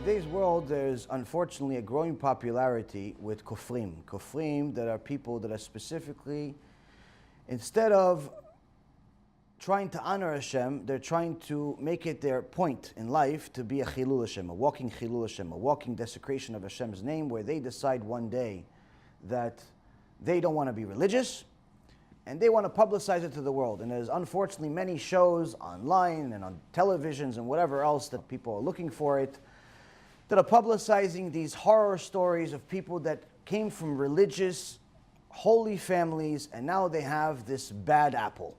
today's world, there's unfortunately a growing popularity with kofrim. Kofrim that are people that are specifically, instead of trying to honor Hashem, they're trying to make it their point in life to be a chilul Hashem, a walking chilul Hashem, a walking desecration of Hashem's name, where they decide one day that they don't want to be religious, and they want to publicize it to the world. And there's unfortunately many shows online and on televisions and whatever else that people are looking for it, that are publicizing these horror stories of people that came from religious, holy families, and now they have this bad apple.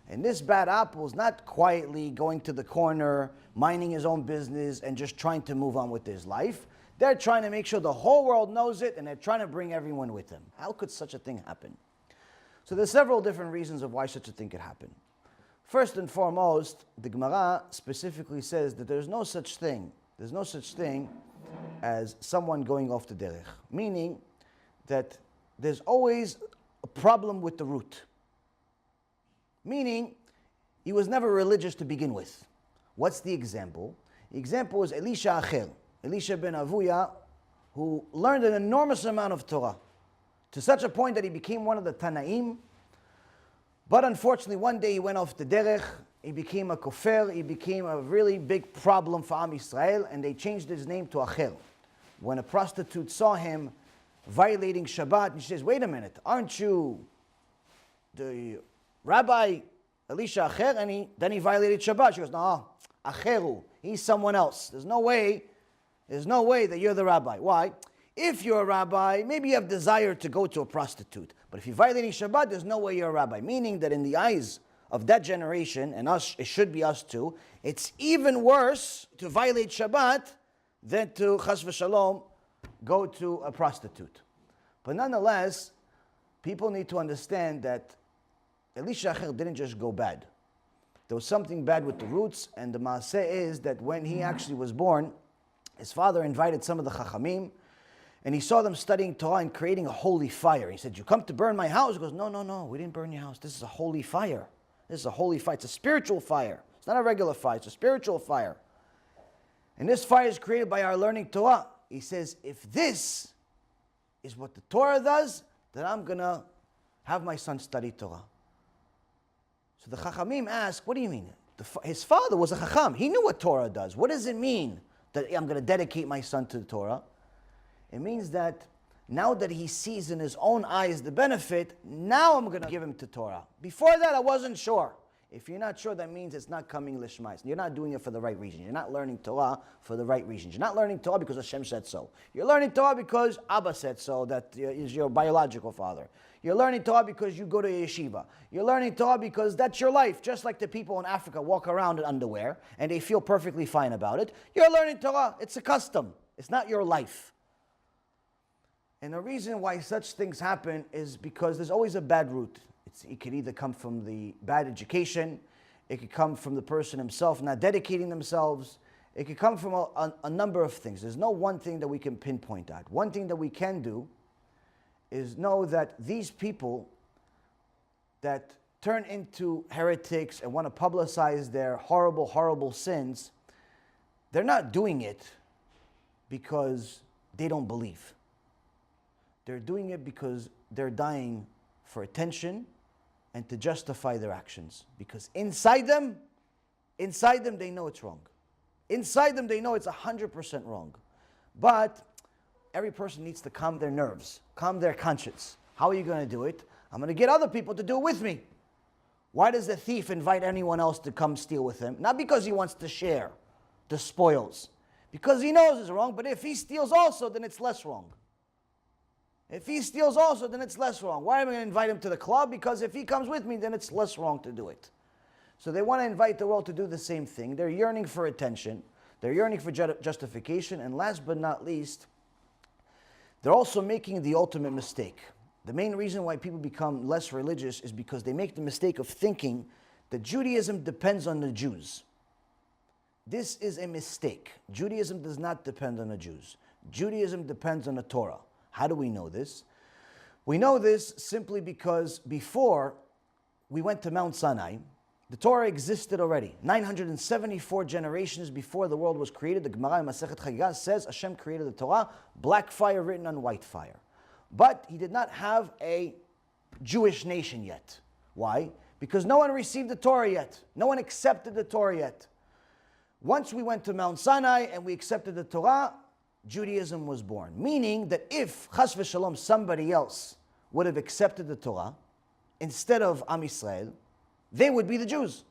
And this bad apple is not quietly going to the corner, minding his own business, and just trying to move on with his life. They're trying to make sure the whole world knows it, and they're trying to bring everyone with them. How could such a thing happen? So there's several different reasons of why such a thing could happen. First and foremost, the Gemara specifically says that there's no such thing as someone going off the Derech. Meaning that there's always a problem with the root. Meaning, he was never religious to begin with. What's the example? The example is Elisha Acher, Elisha ben Avuya, who learned an enormous amount of Torah, to such a point that he became one of the Tanaim. But unfortunately, one day he went off the Derech, he became a kofar, he became a really big problem for Am Yisrael, and they changed his name to Acher. When a prostitute saw him violating Shabbat, and she says, wait a minute, aren't you the Rabbi Elisha Acher? And then he violated Shabbat. She goes, no, Acheru, he's someone else. There's no way that you're the rabbi. Why? If you're a rabbi, maybe you have desire to go to a prostitute. But if you're violating Shabbat, there's no way you're a rabbi. Meaning that in the eyes of that generation, and us, it should be us too, it's even worse to violate Shabbat than to, chas v'shalom, go to a prostitute. But nonetheless, people need to understand that Elisha Acher didn't just go bad. There was something bad with the roots, and the maaseh is that when he actually was born, his father invited some of the chachamim, and he saw them studying Torah and creating a holy fire. He said, you come to burn my house? He goes, no, we didn't burn your house. This is a holy fire. This is a holy fire. It's a spiritual fire. It's not a regular fire. It's a spiritual fire. And this fire is created by our learning Torah. He says, if this is what the Torah does, then I'm going to have my son study Torah. So the Chachamim ask, what do you mean? His father was a Chacham. He knew what Torah does. What does it mean that I'm going to dedicate my son to the Torah? It means that now that he sees in his own eyes the benefit, now I'm going to give him to Torah. Before that, I wasn't sure. If you're not sure, that means it's not coming lishmais. You're not doing it for the right reason. You're not learning Torah for the right reasons. You're not learning Torah because Hashem said so. You're learning Torah because Abba said so, that is your biological father. You're learning Torah because you go to a yeshiva. You're learning Torah because that's your life. Just like the people in Africa walk around in underwear and they feel perfectly fine about it. You're learning Torah. It's a custom. It's not your life. And the reason why such things happen is because there's always a bad root. It could either come from the bad education. It could come from the person himself not dedicating themselves. It could come from a number of things. There's no one thing that we can pinpoint at. One thing that we can do is know that these people that turn into heretics and want to publicize their horrible, horrible sins, they're not doing it because they don't believe. They're doing it because they're dying for attention and to justify their actions. Because inside them, they know it's wrong. Inside them, they know it's 100% wrong. But every person needs to calm their nerves, calm their conscience. How are you going to do it? I'm going to get other people to do it with me. Why does a thief invite anyone else to come steal with him? Not because he wants to share the spoils. Because he knows it's wrong, but if he steals also, then it's less wrong. If he steals also, then it's less wrong. Why am I going to invite him to the club? Because if he comes with me, then it's less wrong to do it. So they want to invite the world to do the same thing. They're yearning for attention. They're yearning for justification. And last but not least, they're also making the ultimate mistake. The main reason why people become less religious is because they make the mistake of thinking that Judaism depends on the Jews. This is a mistake. Judaism does not depend on the Jews. Judaism depends on the Torah. How do we know this? We know this simply because before we went to Mount Sinai, The Torah existed already. 974 generations before the world was created. The Gemara in Masechet Chagigah says Hashem created the Torah, black fire written on white fire. But He did not have a Jewish nation yet. Why? Because no one received the Torah yet. No one accepted the Torah yet. Once we went to Mount Sinai and we accepted the Torah, Judaism was born. Meaning that if, chas v'shalom, somebody else would have accepted the Torah instead of Am Yisrael, they would be the Jews.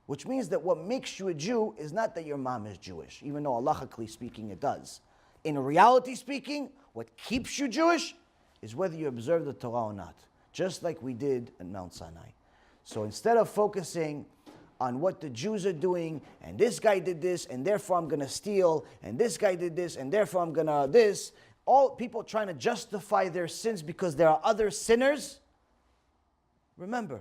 Which means that what makes you a Jew is not that your mom is Jewish, even though halachically speaking it does. In reality speaking, what keeps you Jewish is whether you observe the Torah or not. Just like we did at Mount Sinai. So instead of focusing on what the Jews are doing, and this guy did this, and therefore I'm going to steal, and this guy did this, and therefore I'm going to this, all people trying to justify their sins because there are other sinners, remember,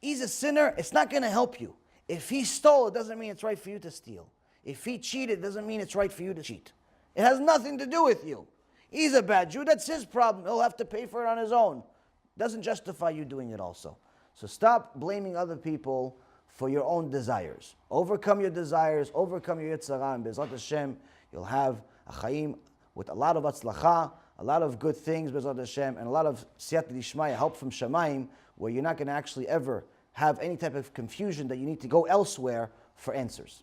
he's a sinner, it's not going to help you. If he stole, it doesn't mean it's right for you to steal. If he cheated, it doesn't mean it's right for you to cheat. It has nothing to do with you. He's a bad Jew, that's his problem. He'll have to pay for it on his own. Doesn't justify you doing it also. So stop blaming other people for your own desires. Overcome your desires, overcome your Yitzhara, and Bezrat Hashem, you'll have a Chaim with a lot of Atzlacha, a lot of good things, Bezrat Hashem, and a lot of Siyat D'Ishmaya, help from Shamayim, where you're not going to actually ever have any type of confusion that you need to go elsewhere for answers.